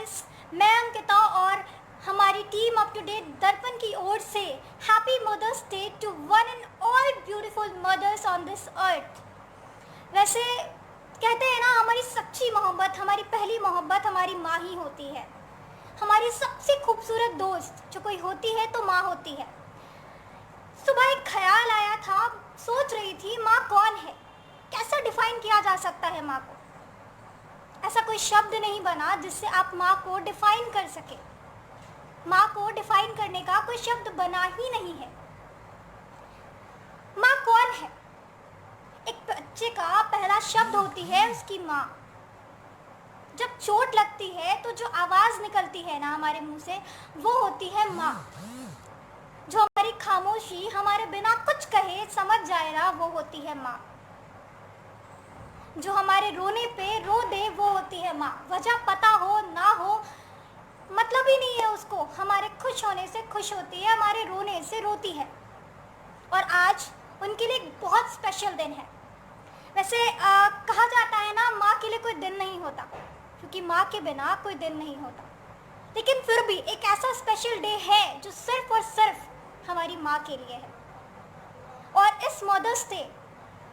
Guys, मैं अंकिता और हमारी टीम अप टू डेट दर्पण की ओर से happy mother's day to one and all beautiful mothers on this earth. वैसे कहते हैं ना, हमारी सच्ची मोहब्बत, हमारी पहली मोहब्बत हमारी माँ ही होती है। हमारी सबसे खूबसूरत दोस्त जो कोई होती है तो माँ होती है। सुबह एक ख्याल आया था, सोच रही थी माँ कौन है, कैसा डिफाइन किया जा सकता है माँ को। ऐसा कोई शब्द नहीं बना जिससे आप माँ को डिफाइन कर सके। माँ को डिफाइन करने का कोई शब्द बना ही नहीं है। माँ कौन है? एक बच्चे का पहला शब्द होती है उसकी माँ। जब चोट लगती है तो जो आवाज़ निकलती है ना हमारे मुंह से, वो होती है माँ। जो हमारी खामोशी हमारे बिना कुछ कहे समझ जाए ना, वो होती है माँ। जो हमारे रोने पे रो दे, वो होती है माँ। वजह पता हो ना हो, मतलब ही नहीं है उसको। हमारे खुश होने से खुश होती है, हमारे रोने से रोती है। और आज उनके लिए एक बहुत स्पेशल दिन है। वैसे कहा जाता है ना, माँ के लिए कोई दिन नहीं होता, क्योंकि माँ के बिना कोई दिन नहीं होता। लेकिन फिर भी एक ऐसा स्पेशल डे है जो सिर्फ और सिर्फ हमारी माँ के लिए है। और इस मदर्स डे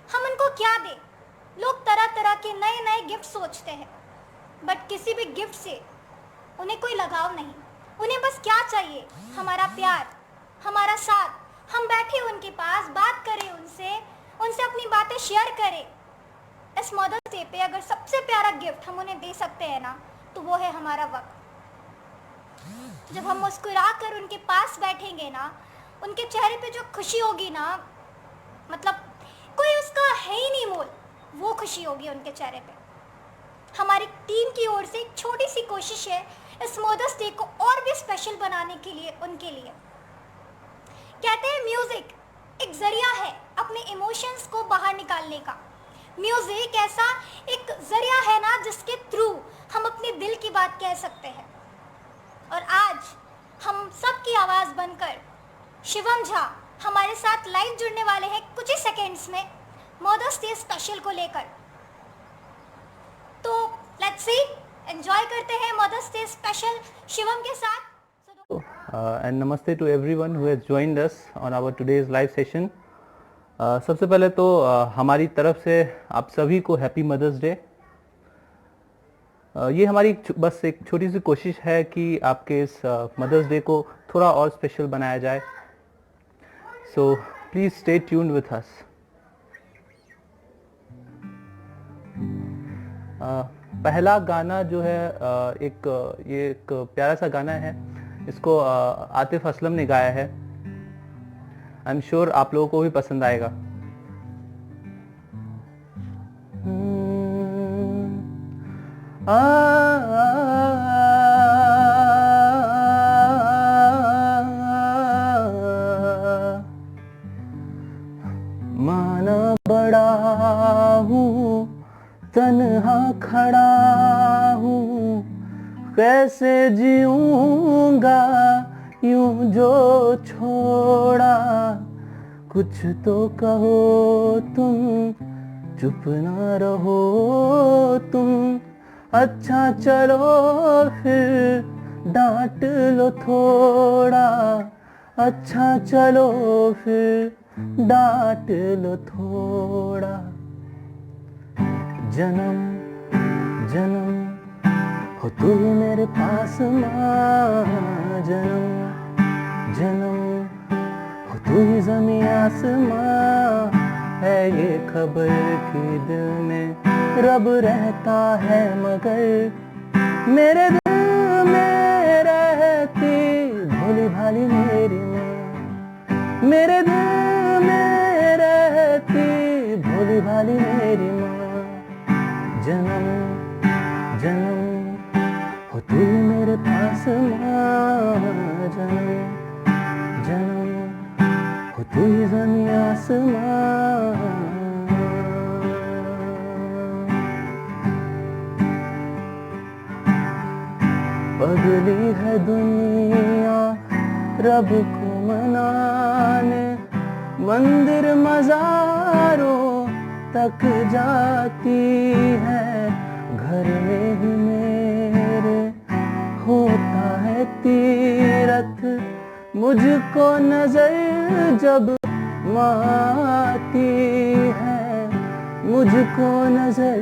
हम उनको क्या दें? लोग तरह तरह के नए नए गिफ्ट सोचते हैं, बट किसी भी गिफ्ट से उन्हें कोई लगाव नहीं। उन्हें बस क्या चाहिए? हमारा प्यार, हमारा साथ। हम बैठे उनके पास, बात करें उनसे अपनी बातें शेयर करें। इस मदर्स डे पे अगर सबसे प्यारा गिफ्ट हम उन्हें दे सकते हैं ना, तो वो है हमारा वक्त। जब हम मुस्कुरा कर उनके पास बैठेंगे ना, उनके चेहरे पे जो खुशी होगी ना, मतलब कोई उसका है ही नहीं मोल, वो खुशी होगी उनके चेहरे पे। हमारी टीम की ओर से एक छोटी सी कोशिश है इस मदर्स डे को और भी स्पेशल बनाने के लिए उनके लिए। कहते हैं म्यूजिक एक जरिया है अपने इमोशंस को बाहर निकालने का। म्यूजिक ऐसा एक जरिया है ना जिसके थ्रू हम अपने दिल की बात कह सकते हैं। और आज हम सबकी आवाज़ बनकर शिवम झा हमारे साथ लाइव जुड़ने वाले हैं कुछ ही सेकेंड्स में मदर्स डे स्पेशल को लेकर। तो लेट्स सी, एंजॉय करते हैं मदर्स डे स्पेशल शिवम के साथ। And namaste to everyone who has joined us on our today's live session. सबसे पहले तो हमारी तरफ से आप सभी को हैप्पी मदर्स डे। ये हमारी बस एक छोटी सी कोशिश है कि आपके इस मदर्स डे को थोड़ा और स्पेशल बनाया जाए। So please stay tuned with us. पहला गाना जो है ये एक प्यारा सा गाना है। इसको आतिफ असलम ने गाया है। आई एम श्योर आप लोगों को भी पसंद आएगा। माना बड़ा हूँ, तन्हा खड़ा हूँ, कैसे जीऊंगा यूं जो छोड़ा। कुछ तो कहो तुम, चुप ना रहो तुम। अच्छा चलो फिर डांट लो थोड़ा। अच्छा चलो फिर डांट लो थोड़ा। जन्म जन्म हो तू ही मेरे पास माँ। जन्म जन्म हो तू ही ज़मीं आसमां। है ये खबर कि दिल में रब रहता है, मगर मेरे दिल में रहती भोली भाली मेरी माँ। मेरे दिल में रहती भोली भाली मेरी माँ। जन्म जन्म हो तू मेरे पास माँ। जन्म जन्म हो तू ही ज़मीं आसमां। बदली है दुनिया रब को मनाने, मंदिर मज़ारों तक जाती है। घर में ही मेरे मुझको नजर जब माती है, मुझको नजर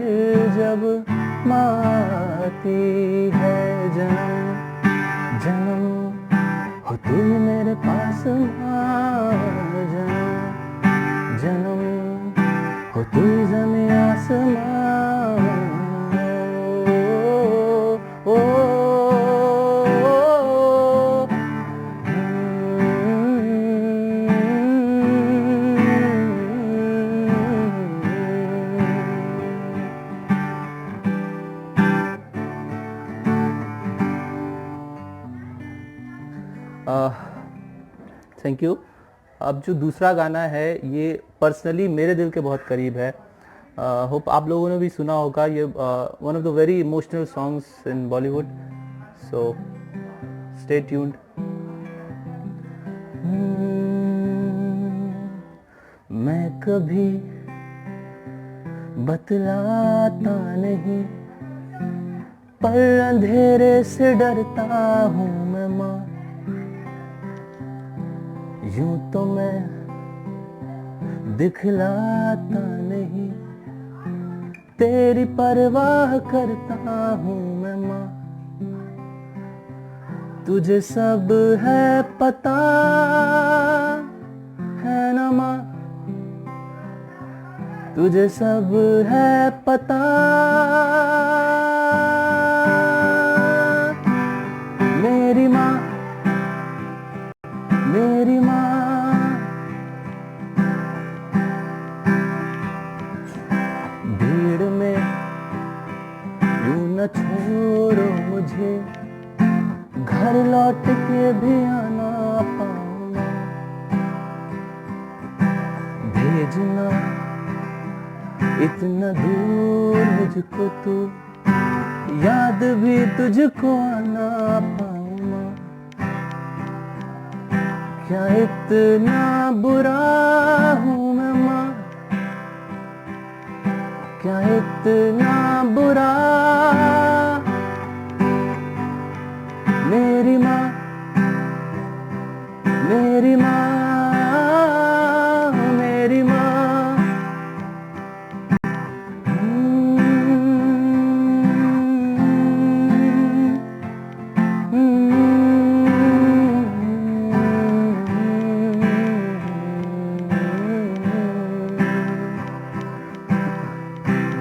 जब माती है, जन्म जन्म हो तू मेरे पास माँ, जन्म जन्म हो तू ज़मीं आसमां, ओ, थैंक यू। अब जो दूसरा गाना है ये पर्सनली मेरे दिल के बहुत करीब है। होप आप लोगों ने भी सुना होगा, ये one of the very emotional songs in Bollywood, so stay tuned. मैं कभी बतलाता नहीं, पर अंधेरे से डरता हूँ मैं माँ, यूं तो मैं दिखलाता नहीं, तेरी परवाह करता हूँ मैं माँ, तुझे सब है पता है ना माँ, तुझे सब है पता, मेरी माँ मेरी माँ, भीड़ में यूं न छोड़ो मुझे, घर लौट के भी आना पाऊंगा, भेजना इतना दूर मुझको तू, याद भी तुझको आना पाऊंगा, क्या इतना बुरा हूँ मैं माँ, क्या इतना बुरा, मेरी माँ मेरी माँ मेरी माँ,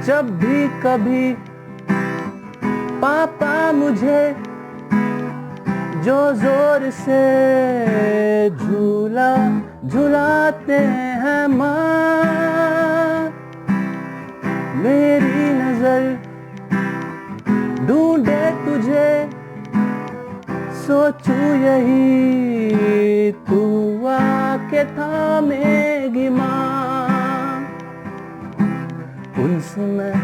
जब भी कभी पापा मुझे जो जोर से झूला झुलाते हैं माँ, मेरी नजर ढूंढे तुझे, सोचूं यही तू आके थामेगी माँ, उनसे मैं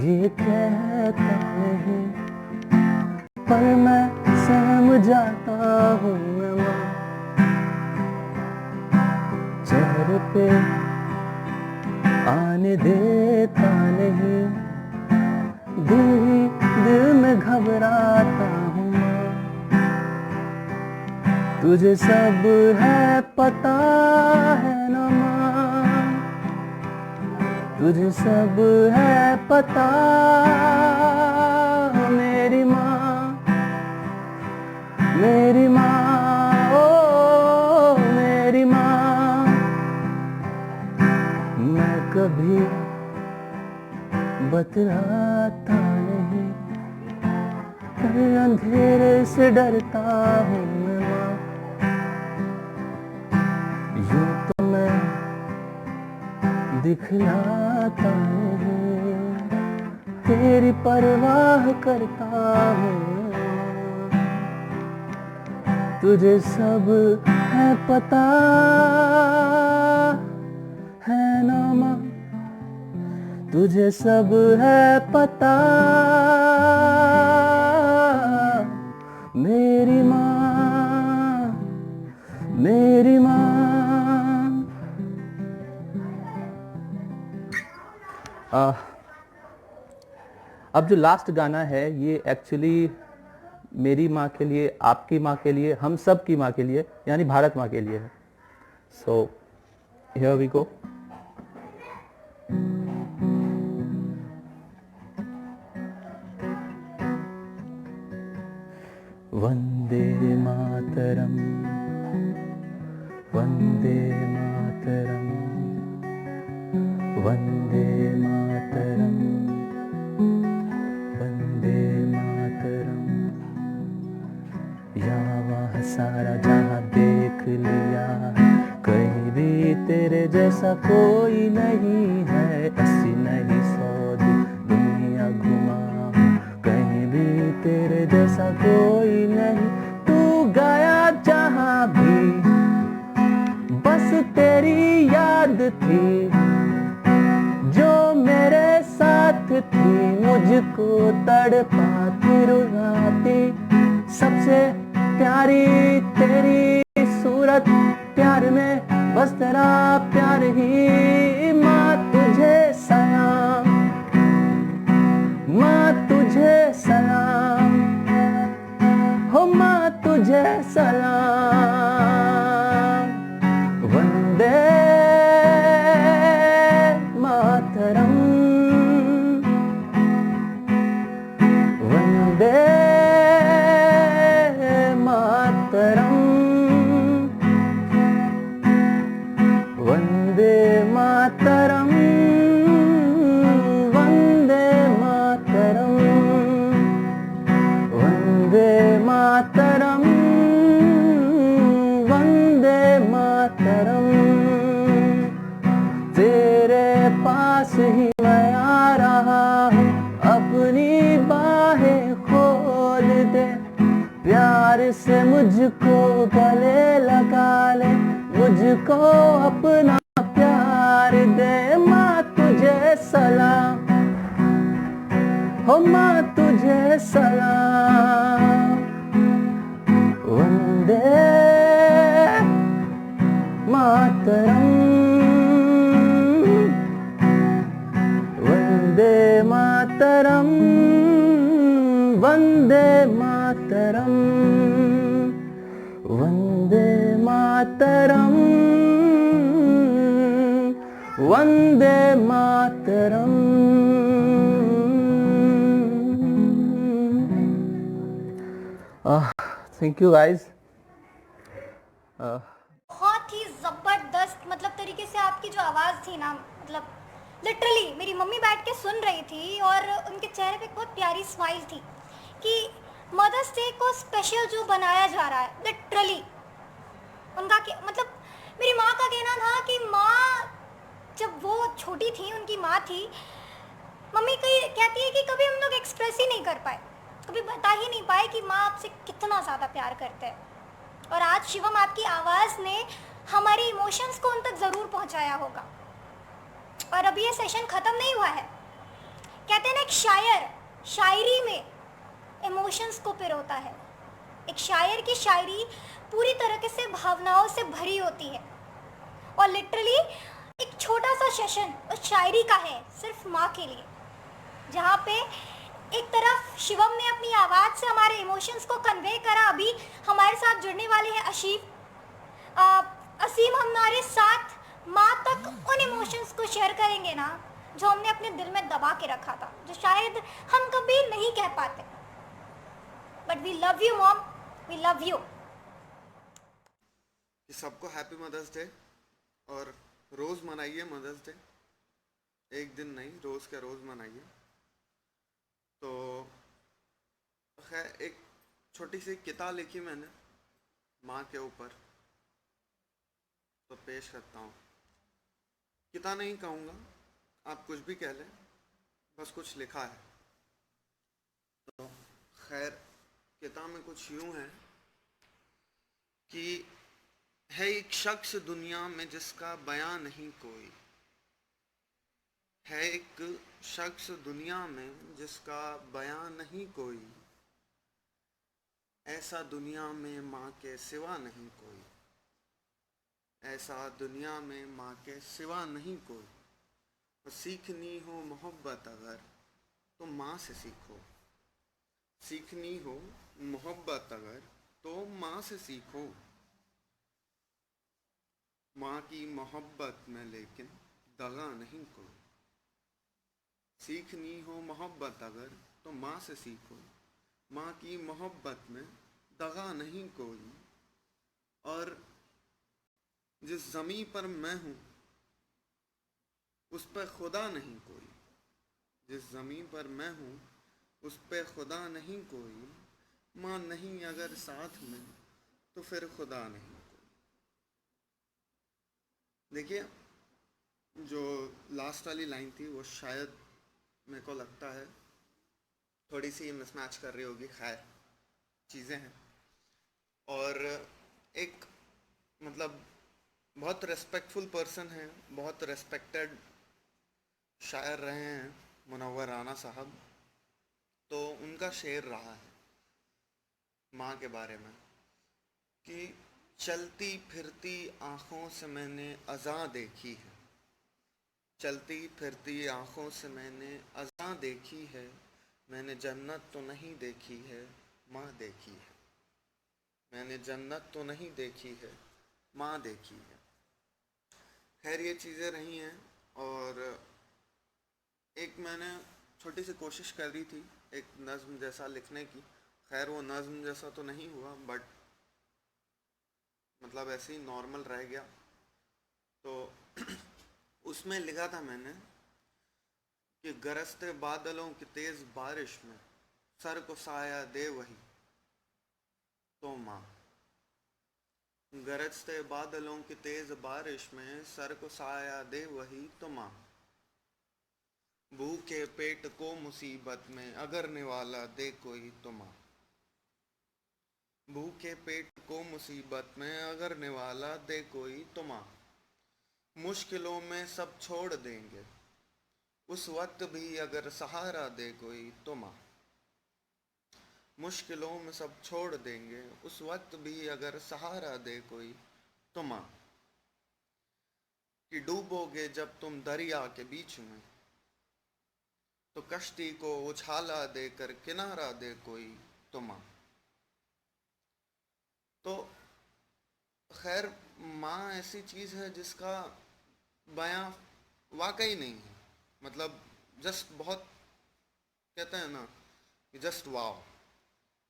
ये कहता नहीं, पर मैं सहम जाता हूँ मैं माँ, चेहरे पे आने देता नहीं, दिल ही दिल में घबराता हूँ माँ, तुझे सब है पता है ना माँ, तुझे सब है पता, मेरी माँ मेरी माँ, ओ मेरी माँ, मैं कभी बतलाता नहीं, पर अंधेरे से डरता हूँ मैं माँ, यूं तो मैं दिखलाता नहीं, तेरी परवाह करता हूँ, तुझे सब है पता है ना माँ, तुझे सब है पता, मेरी माँ मेरी माँ। अब जो लास्ट गाना है ये एक्चुअली मेरी माँ के लिए, आपकी माँ के लिए, हम सब की माँ के लिए, यानी भारत माँ के लिए है. So here we go. Vande Mataram, Vande Mataram, Vande Mataram, Vande Mataram. यहाँ सारा जहाँ देख लिया, कहीं भी तेरे जैसा कोई नहीं है. 80 नहीं 100 दुनिया घुमा, कहीं भी तेरे जैसा कोई नहीं. तू गया जहाँ भी बस तेरी याद थी, जो मेरे साथ थी, मुझको तड़पाती रुलाती. सबसे प्यारी तेरी सूरत, प्यार में बस तेरा प्यार ही. माँ तुझे सलाम, माँ तुझे सलाम, हो माँ तुझे सलाम. वंदे मातरम, वंदे मातरम, वंदे मातरम, वंदे मातरम, वंदे मातरम, वंदे मातरम. तेरे पास ही मैं आ रहा हूँ, अपनी बाहें खोल दे. प्यार से मुझको गले लगा ले, मुझको अपना प्यार दे. माँ तुझे सलाम, हो माँ तुझे सलाम. Vande Mataram, Vande Mataram, Vande Mataram, Vande Mataram, Vande Mataram. Thank you guys. बहुत ही ज़बरदस्त मतलब तरीके से आपकी जो आवाज़ थी ना, मतलब लिटरली मेरी मम्मी बैठ के सुन रही थी और उनके चेहरे पे बहुत प्यारी स्माइल थी कि मदर्स डे को स्पेशल जो बनाया जा रहा है. लिटरली उनका मतलब मेरी माँ का कहना था कि माँ जब वो छोटी थी, उनकी माँ थी, मम्मी कही कहती है कि कभी हम लोग एक्सप्रेस ही नहीं कर पाए, कभी बता ही नहीं पाए कि माँ आपसे कितना ज़्यादा प्यार करते हैं. और आज शिवम आपकी आवाज़ ने हमारे इमोशंस को उन तक ज़रूर पहुंचाया होगा. और अभी ये सेशन ख़त्म नहीं हुआ है. कहते हैं ना, एक शायर शायरी में इमोशंस को पिरोता है. एक शायर की शायरी पूरी तरीके से भावनाओं से भरी होती है. और लिटरली एक छोटा सा सेशन उस शायरी का है सिर्फ माँ के लिए, जहाँ पे एक तरफ शिवम ने अपनी आवाज़ से हमारे इमोशंस को कन्वे करा. अभी हमारे साथ जुड़ने वाले हैं असीम हमारे साथ माँ तक उन इमोशंस को शेयर करेंगे ना, जो हमने अपने दिल में दबा के रखा था, जो शायद हम कभी नहीं कह पाते. But we love you mom, we love you. सबको हैप्पी मदर्स डे. और रोज़ मनाइए मदर्स डे, एक दिन नहीं, रोज़ का रोज़ मनाइए. तो खैर एक छोटी सी किताब लिखी मैंने माँ के ऊपर, तो पेश करता हूँ. किताब नहीं कहूँगा, आप कुछ भी कह लें, बस कुछ लिखा है. तो खैर किताब में कुछ यूँ है कि है एक शख्स दुनिया में जिसका बयां नहीं कोई, है एक शख्स दुनिया में जिसका बयां नहीं कोई, ऐसा दुनिया में माँ के सिवा नहीं कोई, ऐसा दुनिया में माँ के सिवा नहीं कोई. और सीखनी हो मोहब्बत अगर तो माँ से सीखो, सीखनी हो मोहब्बत अगर तो माँ से सीखो, माँ की मोहब्बत में लेकिन दगा नहीं कोई। सीखनी हो मोहब्बत अगर तो माँ से सीखो, माँ की मोहब्बत में दगा नहीं कोई। और जिस ज़मीं पर मैं हूँ उस पर खुदा नहीं कोई, जिस ज़मीं पर मैं हूँ उस पे खुदा नहीं कोई। माँ नहीं अगर साथ में तो फिर खुदा नहीं कोई। देखिए, जो लास्ट वाली लाइन थी वो शायद मेरे को लगता है थोड़ी सी मिसमैच कर रही होगी, खैर चीज़ें हैं। और एक मतलब बहुत रेस्पेक्टफुल पर्सन है, बहुत रेस्पेक्टेड शायर रहे हैं मुनव्वर राना साहब, तो उनका शेर रहा है माँ के बारे में कि चलती फिरती आँखों से मैंने अज़ां देखी है, चलती फिरती आँखों से मैंने अज़ां देखी है। मैंने जन्नत तो नहीं देखी है, माँ देखी है। मैंने जन्नत तो नहीं देखी है, माँ देखी है। खैर ये चीज़ें रही हैं। और एक मैंने छोटी सी कोशिश कर रही थी एक नज़्म जैसा लिखने की। खैर वो नज़्म जैसा तो नहीं हुआ, बट मतलब ऐसे ही नॉर्मल रह गया। तो उसमें लिखा था मैंने कि गरजते बादलों की तेज़ बारिश में सर को साया दे वही तो माँ। गरजते बादलों की तेज़ बारिश में सर को साया दे वही तो माँ। भूखे पेट को मुसीबत में अगर निवाला दे कोई तो माँ। भूखे पेट को मुसीबत में अगर निवाला दे कोई तो माँ। मुश्किलों में सब छोड़ देंगे उस वक्त भी अगर सहारा दे कोई तो माँ। मुश्किलों में सब छोड़ देंगे उस वक्त भी अगर सहारा दे कोई तो माँ। कि डूबोगे जब तुम दरिया के बीच में तो कश्ती को उछाला देकर किनारा दे कोई तो माँ। तो खैर माँ ऐसी चीज़ है जिसका बयां वाकई नहीं है। मतलब जस्ट बहुत कहते हैं ना कि जस्ट वाओ।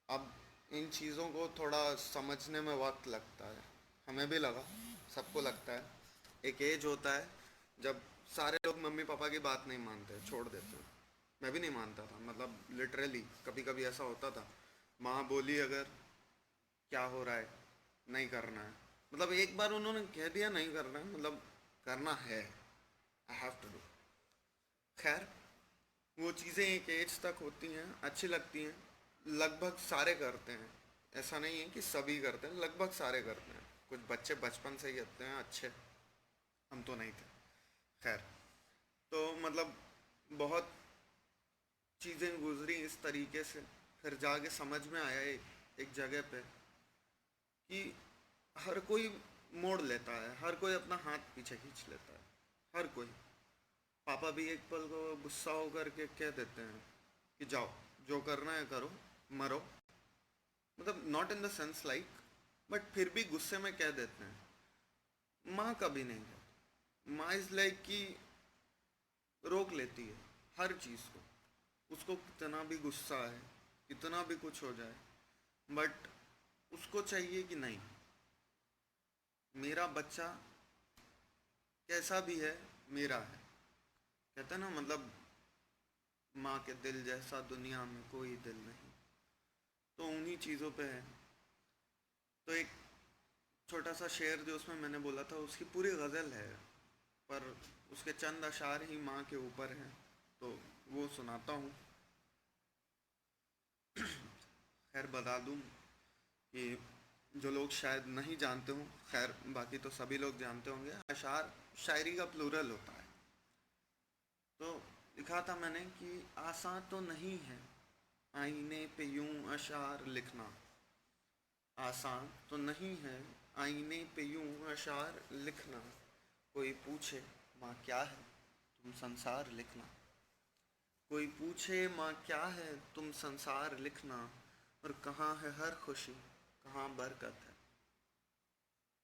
अब इन चीज़ों को थोड़ा समझने में वक्त लगता है, हमें भी लगा, सबको लगता है। एक एज होता है जब सारे लोग मम्मी पापा की बात नहीं मानते, छोड़ देते हैं। मैं भी नहीं मानता था, मतलब लिटरली कभी कभी ऐसा होता था। माँ बोली अगर क्या हो रहा है, नहीं करना है, मतलब एक बार उन्होंने कह दिया नहीं करना है, मतलब करना है, आई हैव टू डू। खैर वो चीज़ें एक एज तक होती हैं, अच्छी लगती हैं, लगभग सारे करते हैं। ऐसा नहीं है कि सभी करते हैं, लगभग सारे करते हैं। कुछ बच्चे बचपन से ही होते हैं अच्छे, हम तो नहीं थे। खैर तो मतलब बहुत चीज़ें गुजरी इस तरीके से, फिर जाके समझ में आया एक जगह पे कि हर कोई मोड़ लेता है, हर कोई अपना हाथ पीछे खींच लेता है, हर कोई। पापा भी एक पल को गुस्सा होकर के कह देते हैं कि जाओ जो करना है करो, मरो, मतलब not in the sense like, but फिर भी गुस्से में कह देते हैं। माँ कभी नहीं कहती। माँ इज़ लाइक कि रोक लेती है हर चीज़ को, उसको कितना भी गुस्सा है, कितना भी कुछ हो जाए, बट उसको चाहिए कि नहीं, मेरा बच्चा कैसा भी है मेरा है। कहते हैं ना, मतलब माँ के दिल जैसा दुनिया में कोई दिल नहीं। तो उन्हीं चीज़ों पे है। तो एक छोटा सा शेर जो उसमें मैंने बोला था, उसकी पूरी गज़ल है, पर उसके चंद अशार ही माँ के ऊपर हैं, तो वो सुनाता हूँ। खैर बता दूँ कि जो लोग शायद नहीं जानते हों, खैर बाकी तो सभी लोग जानते होंगे, अशार शायरी का प्लूरल होता है। तो लिखा था मैंने कि आसान तो नहीं है आईने पे यूं अशार लिखना, आसान तो नहीं है आईने पे यूं अशार लिखना। कोई पूछे माँ क्या है तुम संसार लिखना। कोई पूछे माँ क्या है, तुम संसार लिखना, और कहाँ है हर खुशी, कहाँ बरकत है।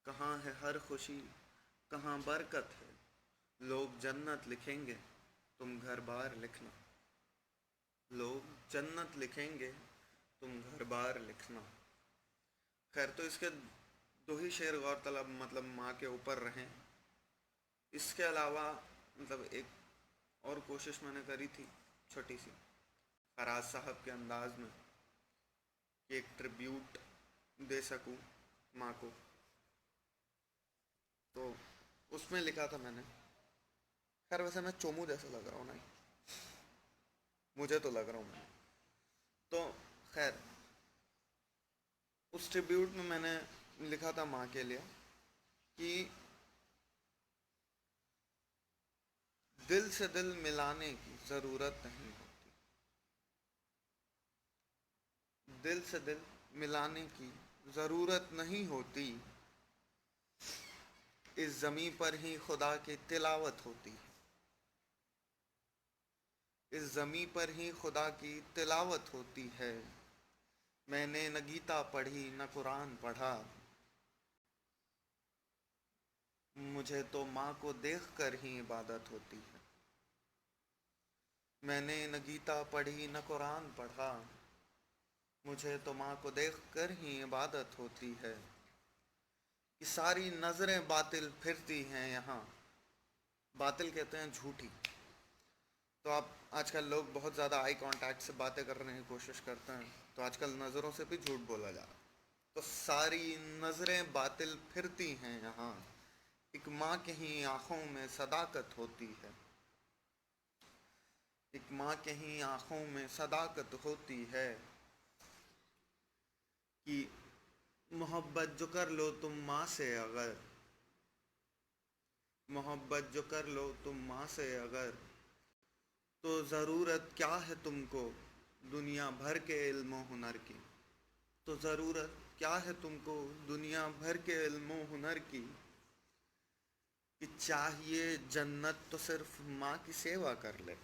कहाँ है हर खुशी, कहाँ बरकत है। लोग जन्नत लिखेंगे, तुम घर बार लिखना। लोग जन्नत लिखेंगे, तुम घर बार लिखना। खैर, तो इसके दो ही शेर गौरतलब मतलब माँ के ऊपर रहें। इसके अलावा मतलब एक और कोशिश मैंने करी थी छोटी सी, फराज साहब के अंदाज में, कि एक ट्रिब्यूट दे सकूं माँ को। तो उसमें लिखा था मैंने, खैर वैसे मैं चोमू जैसा लग रहा हूँ ना, मुझे तो लग रहा हूँ मैं। तो खैर, उस ट्रिब्यूट में मैंने लिखा था माँ के लिए कि दिल से दिल मिलाने की ज़रूरत नहीं होती। दिल से दिल मिलाने की ज़रूरत नहीं होती। इस ज़मीं पर ही खुदा की तिलावत होती है। इस ज़मीं पर ही खुदा की तिलावत होती है। मैंने न गीता पढ़ी न कुरान पढ़ा, मुझे तो माँ को देख कर ही इबादत होती है। मैंने न गीता पढ़ी न कुरान पढ़ा, मुझे तो माँ को देख कर ही इबादत होती है। कि सारी नज़रें बातिल फिरती हैं यहाँ, बातिल कहते हैं झूठी। तो आप आजकल लोग बहुत ज़्यादा आई कांटेक्ट से बातें करने की कोशिश करते हैं, तो आजकल नज़रों से भी झूठ बोला जा रहा है। तो सारी नज़रें बातिल फिरती हैं यहाँ, एक माँ के ही आँखों में सदाकत होती है। एक माँ के ही आँखों में सदाकत होती है। कि मोहब्बत जो कर लो तुम माँ से अगर, मोहब्बत जो कर लो तुम माँ से अगर, तो ज़रूरत क्या है तुमको दुनिया भर के इल्म हुनर की। तो ज़रूरत क्या है तुमको दुनिया भर के इल्म हुनर की। कि चाहिए जन्नत तो सिर्फ माँ की सेवा कर ले।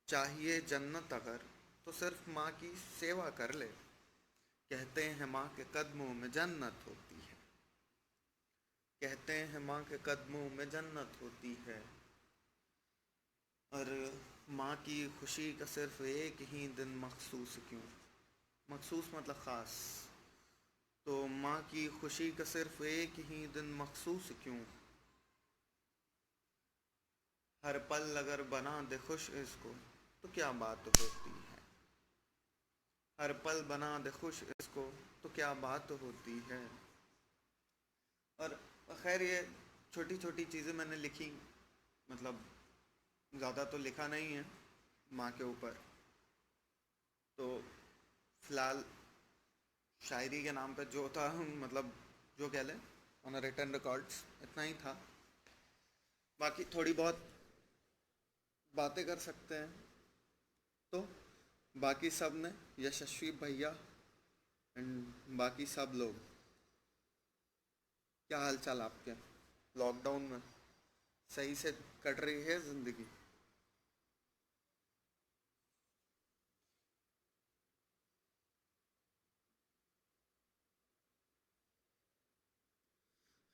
चाहिए जन्नत अगर तो सिर्फ माँ की सेवा कर ले। कहते हैं माँ के कदमों में जन्नत होती है। कहते हैं माँ के कदमों में जन्नत होती है। और माँ की खुशी का सिर्फ एक ही दिन मखसूस क्यों, मखसूस मतलब ख़ास। तो माँ की खुशी का सिर्फ एक ही दिन मखसूस क्यों। हर पल अगर बना दे खुश इसको तो क्या बात होती है। हर पल बना दे खुश इसको तो क्या बात होती है। और खैर, ये छोटी छोटी चीज़ें मैंने लिखी, मतलब ज़्यादा तो लिखा नहीं है माँ के ऊपर। तो फ़िलहाल शायरी के नाम पे जो था, मतलब जो कह लें ऑन रिटन रिकॉर्ड्स, इतना ही था। बाकी थोड़ी बहुत बातें कर सकते हैं। तो बाकी सब ने, यशस्वी भैया एंड बाकी सब लोग, क्या हाल चाल आपके? लॉकडाउन में सही से कट रही है ज़िंदगी?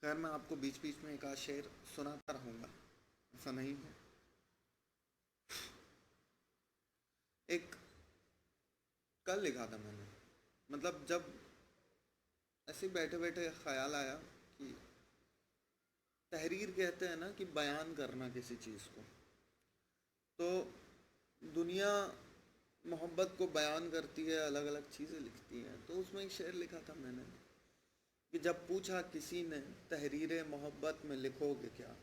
खैर, मैं आपको बीच बीच में एक आध शेर सुनाता रहूँगा, ऐसा नहीं है। एक कल लिखा था मैंने, मतलब जब ऐसे बैठे बैठे ख्याल आया कि तहरीर कहते हैं ना कि बयान करना किसी चीज़ को। तो दुनिया मोहब्बत को बयान करती है, अलग अलग चीज़ें लिखती हैं। तो उसमें एक शेर लिखा था मैंने कि जब पूछा किसी ने तहरीर मोहब्बत में लिखोगे क्या।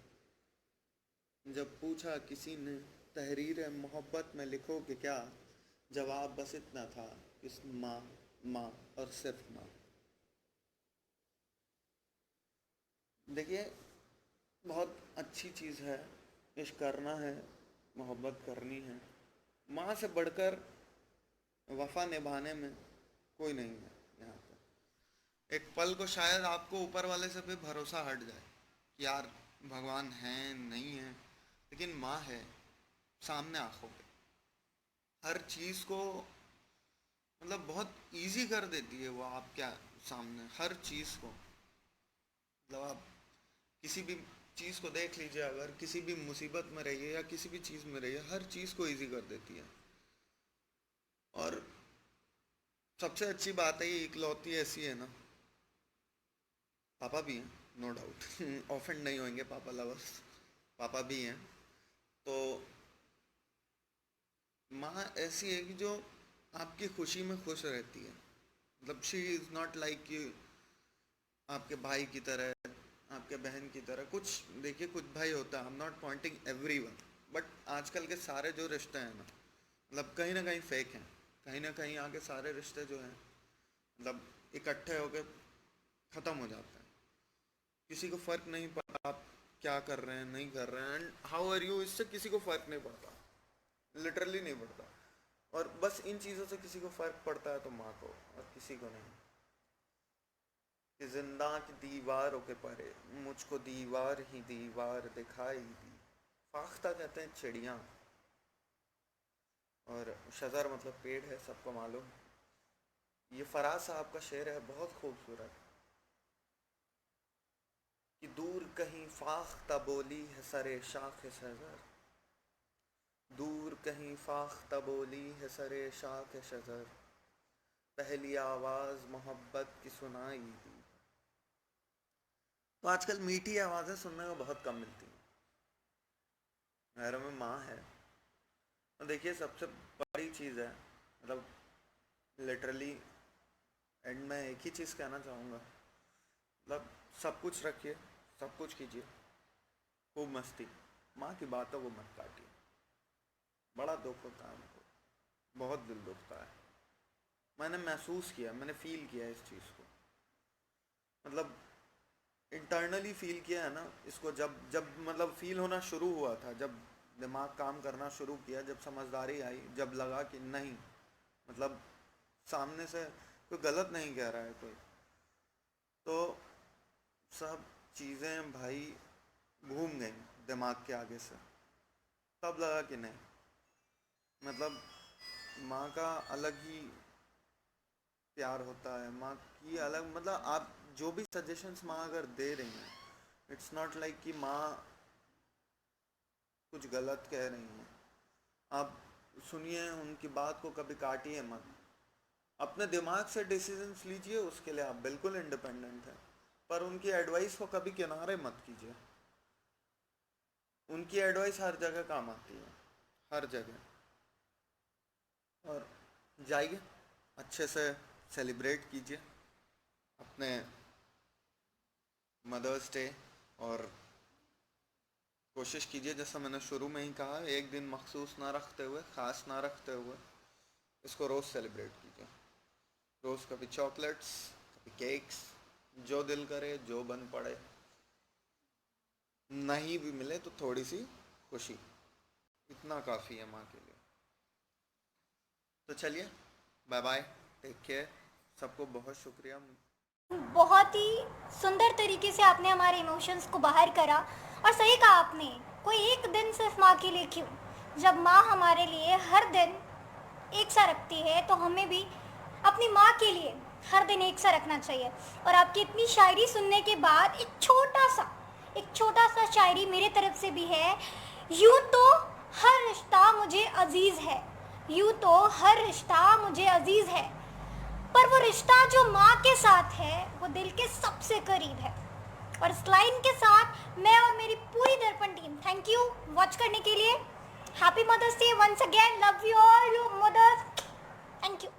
जब पूछा किसी ने तहरीर मोहब्बत में लिखोगे क्या, जवाब बस इतना था कि माँ, माँ और सिर्फ माँ। देखिए, बहुत अच्छी चीज़ है, इश्क करना है, मोहब्बत करनी है। माँ से बढ़कर वफ़ा निभाने में कोई नहीं है यहाँ पर। एक पल को शायद आपको ऊपर वाले से भी भरोसा हट जाए कि यार भगवान हैं नहीं है, लेकिन माँ है सामने आंखों पे। हर चीज़ को मतलब बहुत इजी कर देती है वो आपके सामने, हर चीज़ को। मतलब आप किसी भी चीज़ को देख लीजिए, अगर किसी भी मुसीबत में रहिए या किसी भी चीज़ में रहिए, हर चीज़ को इजी कर देती है। और सबसे अच्छी बात है ये इकलौती ऐसी है ना, पापा भी हैं नो डाउट ऑफेंड नहीं होंगे पापा लवर्स, पापा भी हैं, तो माँ ऐसी है कि जो आपकी खुशी में खुश रहती है। मतलब she is not like you आपके भाई की तरह, आपके बहन की तरह। कुछ देखिए कुछ भाई होता है, I am not Poynting everyone, but आजकल के सारे जो रिश्ते हैं ना, मतलब कहीं ना कहीं फेक हैं, कहीं ना कहीं आके सारे रिश्ते जो हैं मतलब इकट्ठे होके ख़त्म हो जाते हैं। किसी को फ़र्क नहीं पड़ता आप क्या कर रहे हैं नहीं कर रहे हैं, एंड हाउ आर यू, इससे किसी को फ़र्क नहीं पड़ता, लिटरली नहीं पड़ता। और बस इन चीज़ों से किसी को फ़र्क पड़ता है तो माँ को, और किसी को नहीं। कि जिंदा की दीवारों के परे मुझको दीवार ही दीवार दिखाई दी। फाख्ता कहते हैं चिड़िया, और शजर मतलब पेड़ है, सबको मालूम। ये फराज साहब का शेर है, बहुत खूबसूरत। कि दूर कहीं फाख्ता बोली है सरे शाख शजर, दूर कहीं फाख्ता बोली है सरे शाख शजर, पहली आवाज़ मोहब्बत की सुनाई दी। तो आजकल मीठी आवाज़ें सुनने को बहुत कम मिलती हैं। घरों में माँ है, और देखिए सबसे बड़ी चीज़ है, मतलब लिटरली एंड में एक ही चीज़ कहना चाहूँगा, मतलब सब कुछ रखिए, सब कुछ कीजिए, खूब मस्ती, माँ की बातों को मत काटिए। बड़ा दुख होता है हमको, बहुत दिल दुखता है। मैंने महसूस किया, मैंने फील किया इस चीज़ को, मतलब इंटरनली फील किया है ना इसको। जब जब मतलब फील होना शुरू हुआ था, जब दिमाग काम करना शुरू किया, जब समझदारी आई, जब लगा कि नहीं मतलब सामने से कोई गलत नहीं कह रहा है कोई, तो सब चीज़ें भाई घूम गई दिमाग के आगे से। तब लगा कि नहीं, मतलब माँ का अलग ही प्यार होता है, माँ की अलग, मतलब आप जो भी सजेशंस माँ अगर दे रही हैं, इट्स नॉट लाइक कि माँ कुछ गलत कह रही हैं। आप सुनिए उनकी बात को, कभी काटिए मत, अपने दिमाग से डिसीजंस लीजिए, उसके लिए आप बिल्कुल इंडिपेंडेंट हैं, पर उनकी एडवाइस को कभी किनारे मत कीजिए। उनकी एडवाइस हर जगह काम आती है, हर जगह। और जाइए अच्छे से सेलिब्रेट कीजिए अपने मदर्स डे, और कोशिश कीजिए जैसा मैंने शुरू में ही कहा, एक दिन मखसूस ना रखते हुए, ख़ास ना रखते हुए, इसको रोज़ सेलिब्रेट कीजिए। रोज़ कभी चॉकलेट्स, कभी केक्स, जो दिल करे, जो बन पड़े, नहीं भी मिले तो थोड़ी सी खुशी, इतना काफ़ी है माँ के लिए। तो चलिए बाय बाय, टेक केयर, सबको बहुत शुक्रिया। बहुत ही सुंदर तरीके से आपने हमारे इमोशंस को बाहर करा, और सही कहा आपने, कोई एक दिन सिर्फ माँ के लिए क्यों, जब माँ हमारे लिए हर दिन एक सा रखती है, तो हमें भी अपनी माँ के लिए हर दिन एक सा रखना चाहिए। और आपकी इतनी शायरी सुनने के बाद एक छोटा सा शायरी मेरे तरफ से भी है। यूँ तो हर रिश्ता मुझे अजीज़ है, यूँ तो हर रिश्ता मुझे अजीज़ है, पर वो रिश्ता जो माँ के साथ है वो दिल के सबसे करीब है। और इस लाइन के साथ मैं और मेरी पूरी दर्पण टीम थैंक यू वॉच करने के लिए। Happy mother's day once again, love you all, your mothers, thank you.